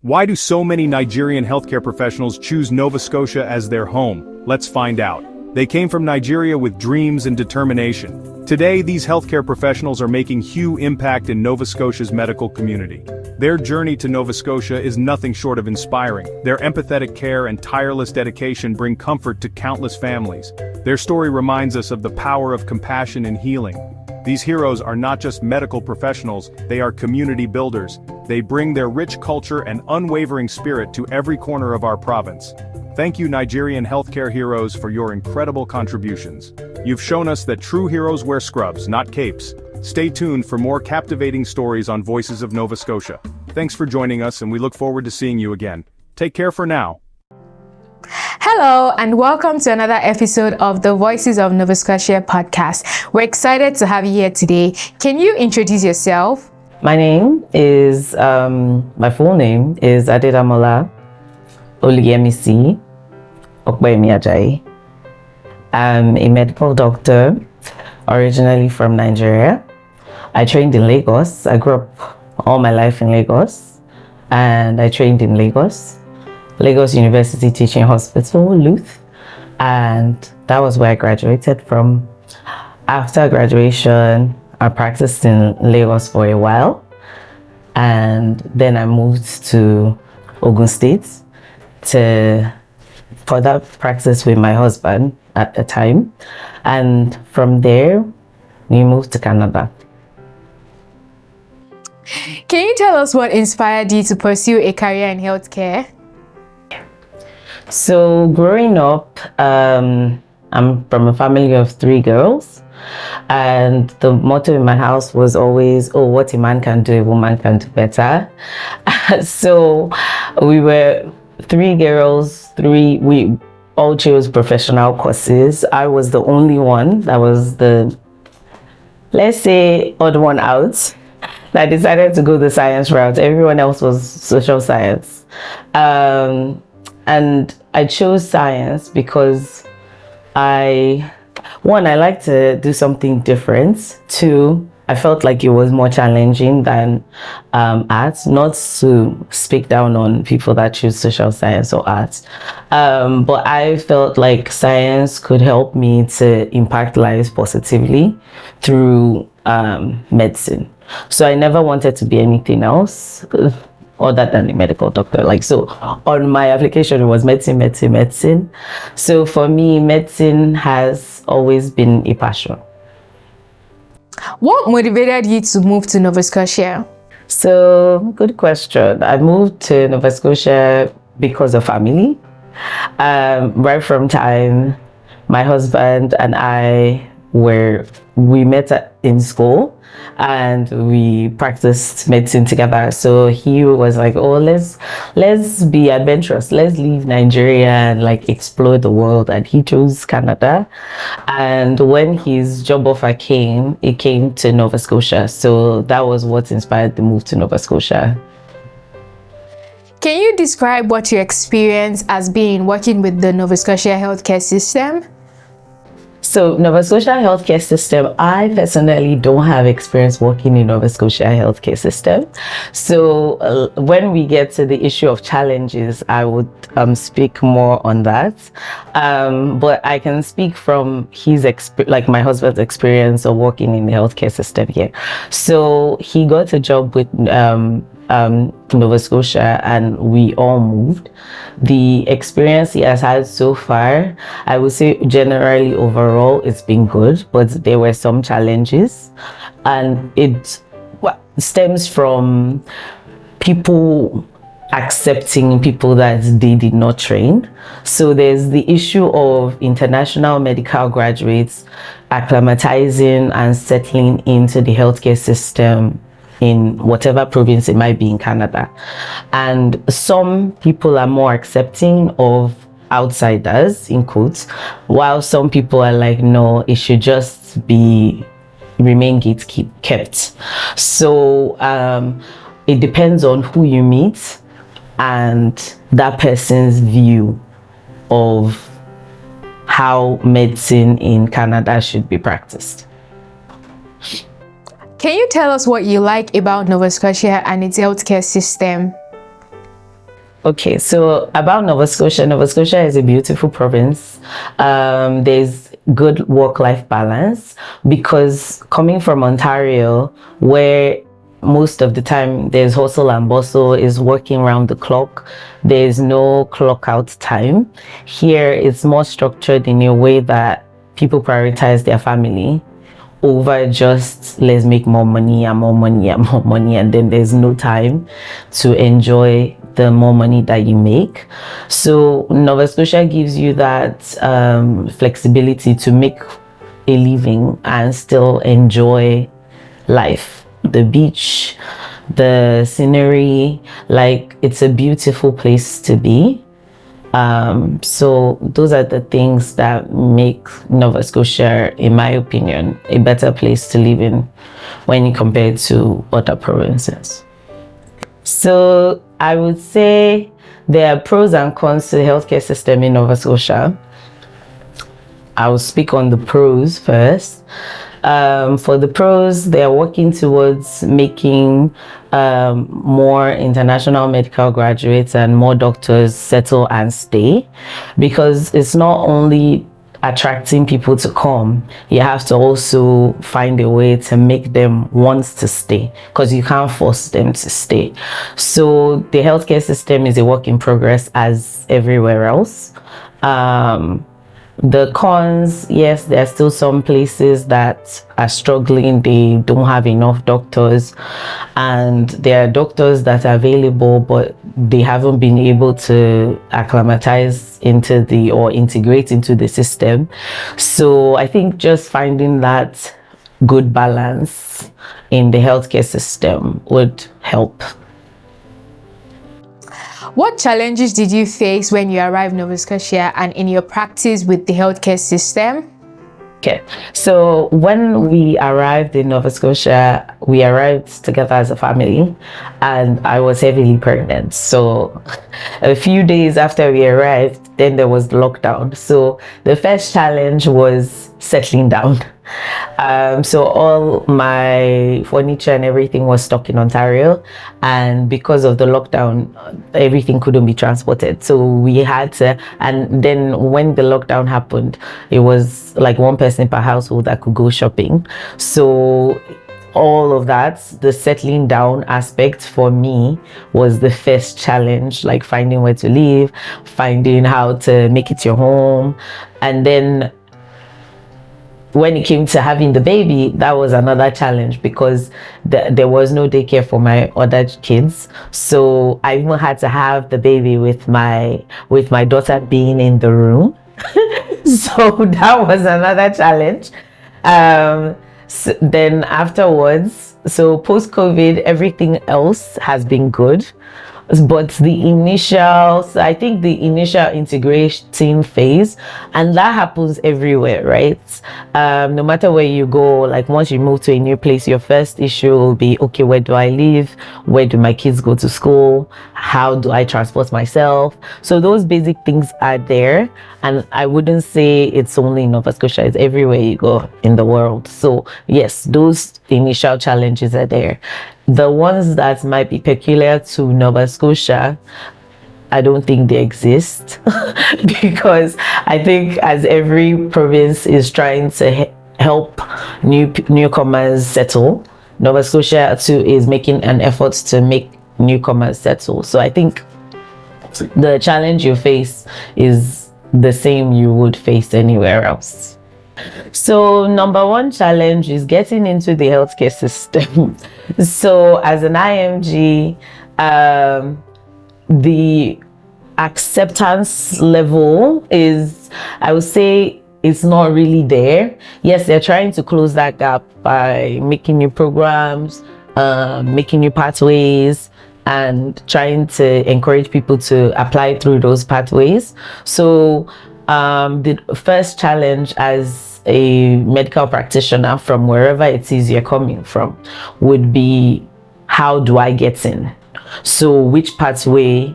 Why do so many Nigerian healthcare professionals choose Nova Scotia as their home? Let's find out. They came from Nigeria with dreams and determination. Today, these healthcare professionals are making huge impact in Nova Scotia's medical community. Their journey to Nova Scotia is nothing short of inspiring. Their empathetic care and tireless dedication bring comfort to countless families. Their story reminds us of the power of compassion and healing. These heroes are not just medical professionals, they are community builders. They bring their rich culture and unwavering spirit to every corner of our province. Thank you, Nigerian healthcare heroes, for your incredible contributions. You've shown us that true heroes wear scrubs, not capes. Stay tuned for more captivating stories on Voices of Nova Scotia. Thanks for joining us, and we look forward to seeing you again. Take care for now. Hello and welcome to another episode of the Voices of Nova Scotia podcast. We're excited to have you here today. Can you introduce yourself? My name is, my full name is Adedamola Opeyemi Ajayi. I'm a medical doctor, originally from Nigeria. I trained in Lagos. I grew up all my life in Lagos, and I trained in Lagos University Teaching Hospital, Luth, and that was where I graduated from. After graduation, I practiced in Lagos for a while, and then I moved to Ogun State to further practice with my husband at the time, and from there, we moved to Canada. Can you tell us what inspired you to pursue a career in healthcare? So growing up, I'm from a family of 3 girls, and the motto in my house was always, oh, what a man can do, a woman can do better. So we were 3 girls, we all chose professional courses. I was the only one that was the, let's say, odd one out that decided to go the science route. Everyone else was social science. And I chose science because I like to do something different. 2, I felt like it was more challenging than arts, not to speak down on people that choose social science or arts. But I felt like science could help me to impact lives positively through medicine. So I never wanted to be anything else other than a medical doctor. So on my application, it was medicine. So for me, medicine has always been a passion. What motivated you to move to Nova Scotia? So, good question. I moved to Nova Scotia because of family. Right from time, my husband and I we met in school and we practiced medicine together. So he was like, oh, let's be adventurous, let's leave Nigeria and explore the world, and he chose Canada. And when his job offer came, it came to Nova Scotia. So that was what inspired the move to Nova Scotia. Can you describe what your experience has been working with the Nova Scotia healthcare system? So Nova Scotia healthcare system, I personally don't have experience working in Nova Scotia healthcare system. So when we get to the issue of challenges, I would speak more on that. But I can speak from his my husband's experience of working in the healthcare system here. So he got a job with Nova Scotia, and we all moved. The experience he has had so far, I would say generally overall it's been good, but there were some challenges, and it stems from people accepting people that they did not train. So there's the issue of international medical graduates acclimatizing and settling into the healthcare system in whatever province it might be in Canada. And some people are more accepting of outsiders, in quotes, while some people are like, no, it should just remain kept. So it depends on who you meet and that person's view of how medicine in Canada should be practiced. Can you tell us what you like about Nova Scotia and its healthcare system? Okay, so about Nova Scotia, Nova Scotia is a beautiful province. There's good work-life balance because coming from Ontario, where most of the time there's hustle and bustle, is working around the clock. There's no clock out time. Here, it's more structured in a way that people prioritize their family over just let's make more money and more money and more money, and then there's no time to enjoy the more money that you make. So Nova Scotia gives you that flexibility to make a living and still enjoy life, the beach, the scenery. Like, it's a beautiful place to be. So those are the things that make Nova Scotia, in my opinion, a better place to live in when you compare it to other provinces. So I would say there are pros and cons to the healthcare system in Nova Scotia. I will speak on the pros first. For the pros, they are working towards making more international medical graduates and more doctors settle and stay, because it's not only attracting people to come, you have to also find a way to make them want to stay, because you can't force them to stay. So the healthcare system is a work in progress as everywhere else. The cons, yes, there are still some places that are struggling. They don't have enough doctors, and there are doctors that are available, but they haven't been able to acclimatize into or integrate into the system. So I think just finding that good balance in the healthcare system would help. What challenges did you face when you arrived in Nova Scotia and in your practice with the healthcare system? Okay, so when we arrived in Nova Scotia, we arrived together as a family, and I was heavily pregnant. So a few days after we arrived, then there was lockdown. So the first challenge was settling down. So all my furniture and everything was stuck in Ontario, and because of the lockdown, everything couldn't be transported. So we had to, and then when the lockdown happened, it was like one person per household that could go shopping. So all of that, the settling down aspect for me was the first challenge, like finding where to live, finding how to make it your home. And then when it came to having the baby, that was another challenge, because there was no daycare for my other kids. So I even had to have the baby with my daughter being in the room. So that was another challenge. So then afterwards, so post-COVID, everything else has been good. But I think the initial integrating phase, and that happens everywhere, right? No matter where you go, like once you move to a new place, your first issue will be, okay, where do I live? Where do my kids go to school? How do I transport myself? So those basic things are there. And I wouldn't say it's only in Nova Scotia, it's everywhere you go in the world. So yes, those initial challenges are there. The ones that might be peculiar to Nova Scotia, I don't think they exist because I think as every province is trying to help newcomers settle, Nova Scotia too is making an effort to make newcomers settle. So I think the challenge you face is the same you would face anywhere else. So number one challenge is getting into the healthcare system. So as an IMG, the acceptance level is, I would say, it's not really there. Yes, they're trying to close that gap by making new programs, making new pathways, and trying to encourage people to apply through those pathways. So the first challenge as a medical practitioner from wherever it is you're coming from would be, how do I get in? So which pathway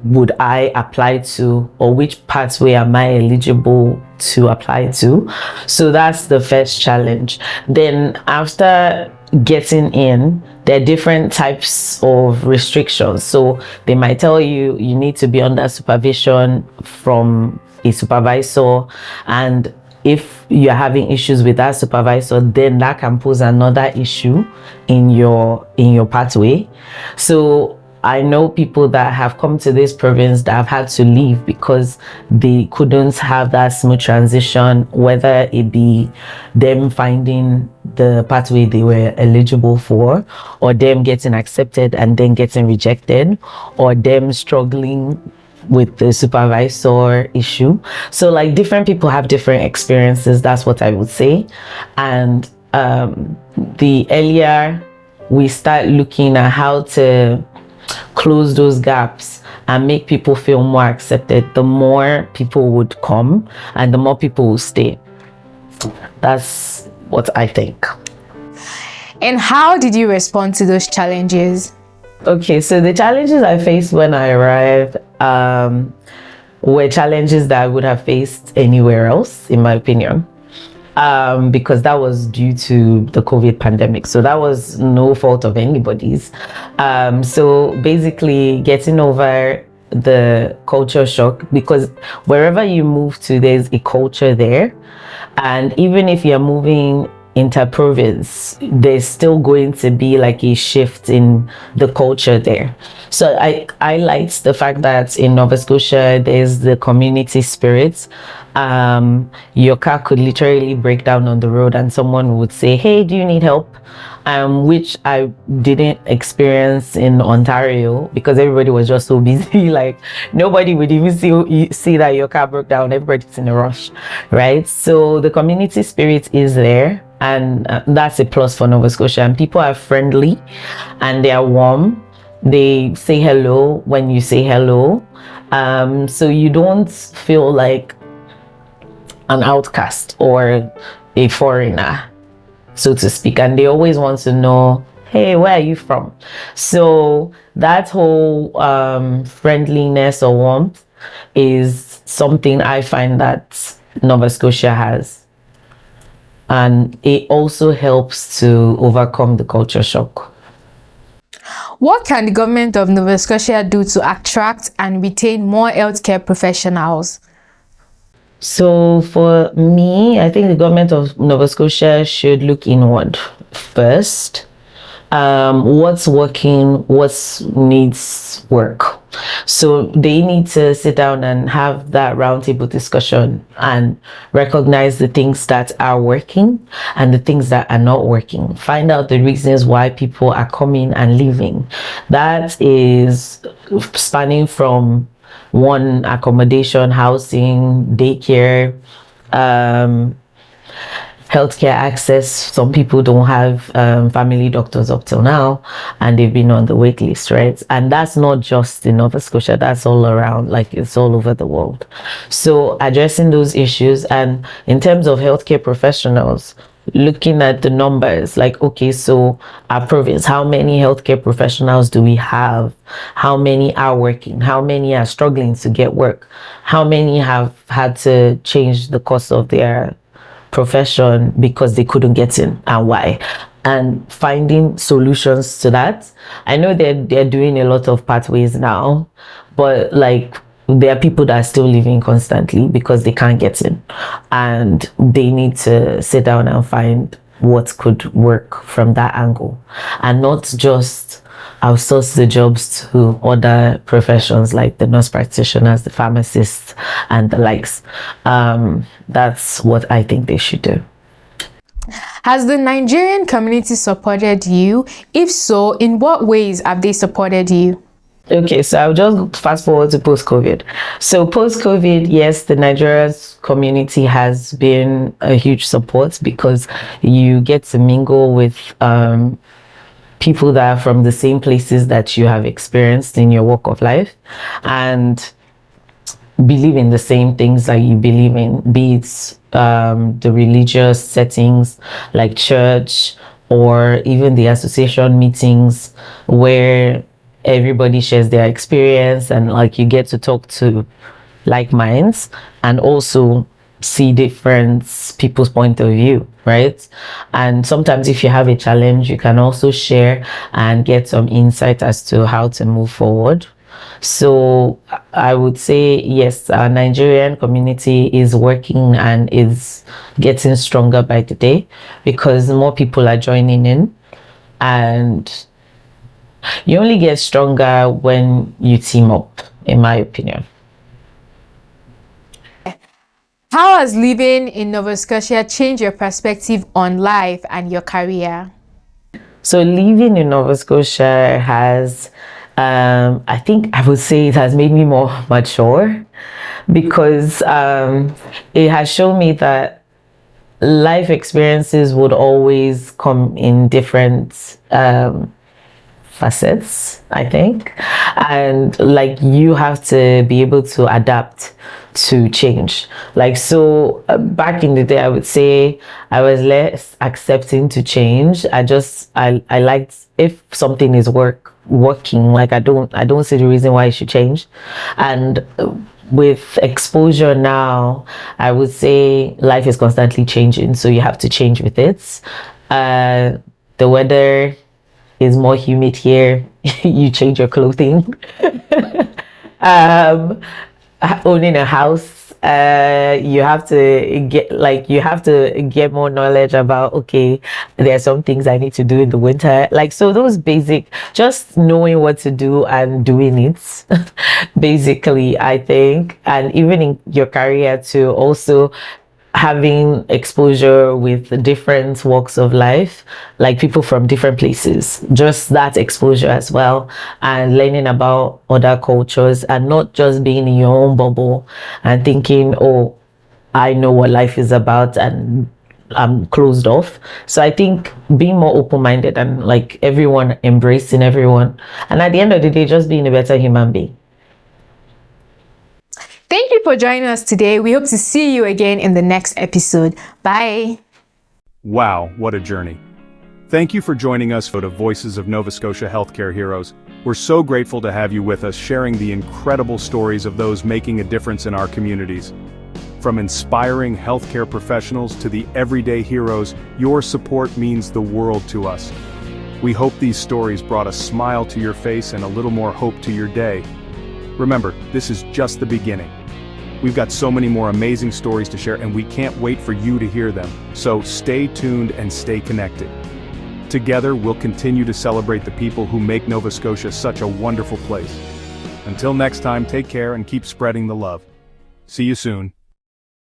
would I apply to, or which pathway am I eligible to apply to? So that's the first challenge. Then after getting in, there are different types of restrictions. So they might tell you you need to be under supervision from a supervisor, and if you're having issues with that supervisor, then that can pose another issue in your pathway. So I know people that have come to this province that have had to leave because they couldn't have that smooth transition, whether it be them finding the pathway they were eligible for, or them getting accepted and then getting rejected, or them struggling with the supervisor issue. So like different people have different experiences, that's what I would say. And the earlier we start looking at how to close those gaps and make people feel more accepted, the more people would come and the more people will stay. That's what I think. And how did you respond to those challenges? Okay, so the challenges I faced when I arrived were challenges that I would have faced anywhere else, in my opinion, because that was due to the COVID pandemic. So that was no fault of anybody's. So basically getting over the culture shock, because wherever you move to, there's a culture there. And even if you're moving inter-province, there's still going to be like a shift in the culture there. So I liked the fact that in Nova Scotia there's the community spirit. Your car could literally break down on the road and someone would say, hey, do you need help? Which I didn't experience in Ontario because everybody was just so busy. Like nobody would even see that your car broke down. Everybody's in a rush, right? So the community spirit is there, and that's a plus for Nova Scotia. And people are friendly and they are warm. They say hello when you say hello. So you don't feel like an outcast or a foreigner, so to speak. And they always want to know, hey, where are you from? So that whole friendliness or warmth is something I find that Nova Scotia has. And it also helps to overcome the culture shock. What can the government of Nova Scotia do to attract and retain more healthcare professionals? So for me, I think the government of Nova Scotia should look inward first. What's working, what needs work. So they need to sit down and have that roundtable discussion and recognize the things that are working and the things that are not working. Find out the reasons why people are coming and leaving. That is spanning from one, accommodation, housing, daycare, healthcare access. Some people don't have family doctors up till now and they've been on the wait list, right? And that's not just in Nova Scotia, that's all around, like it's all over the world. So addressing those issues. And in terms of healthcare professionals, looking at the numbers, like, okay, so our province, how many healthcare professionals do we have? How many are working? How many are struggling to get work? How many have had to change the course of their profession because they couldn't get in, and why? And finding solutions to that. I know they're doing a lot of pathways now, but like there are people that are still leaving constantly because they can't get in, and they need to sit down and find what could work from that angle, and not just outsource the jobs to other professions like the nurse practitioners, the pharmacists, and the likes. That's what I think they should do. Has the Nigerian community supported you? If so, in what ways have they supported you? Okay, so I'll just fast forward to post-COVID. So post-COVID, yes, the Nigerian community has been a huge support because you get to mingle with people that are from the same places that you have experienced in your walk of life and believe in the same things that you believe in, be it the religious settings like church or even the association meetings where everybody shares their experience and like you get to talk to like minds, and also see different people's point of view, right? And sometimes if you have a challenge, you can also share and get some insight as to how to move forward. So I would say yes, our Nigerian community is working and is getting stronger by the day because more people are joining in, and you only get stronger when you team up, in my opinion. How has living in Nova Scotia changed your perspective on life and your career? So living in Nova Scotia has, I think I would say it has made me more mature because it has shown me that life experiences would always come in different facets, I think. And like you have to be able to adapt to change. Like, so back in the day, I would say I was less accepting to change. I liked if something is working, like I don't see the reason why it should change. And with exposure now, I would say life is constantly changing, so you have to change with it. The weather is more humid here. You change your clothing. um, Owning a house, you have to get more knowledge about, okay, there are some things I need to do in the winter, like, so those basic, just knowing what to do and doing it basically, I think. And even in your career too, also having exposure with different walks of life, like people from different places, just that exposure as well, and learning about other cultures and not just being in your own bubble and thinking, oh, I know what life is about and I'm closed off. So I think being more open-minded and like everyone, embracing everyone, and at the end of the day, just being a better human being. Thank you for joining us today. We hope to see you again in the next episode. Bye. Wow, what a journey. Thank you for joining us for the Voices of Nova Scotia Healthcare Heroes. We're so grateful to have you with us, sharing the incredible stories of those making a difference in our communities. From inspiring healthcare professionals to the everyday heroes, your support means the world to us. We hope these stories brought a smile to your face and a little more hope to your day. Remember, this is just the beginning. We've got so many more amazing stories to share, and we can't wait for you to hear them. So stay tuned and stay connected. Together, we'll continue to celebrate the people who make Nova Scotia such a wonderful place. Until next time, take care and keep spreading the love. See you soon.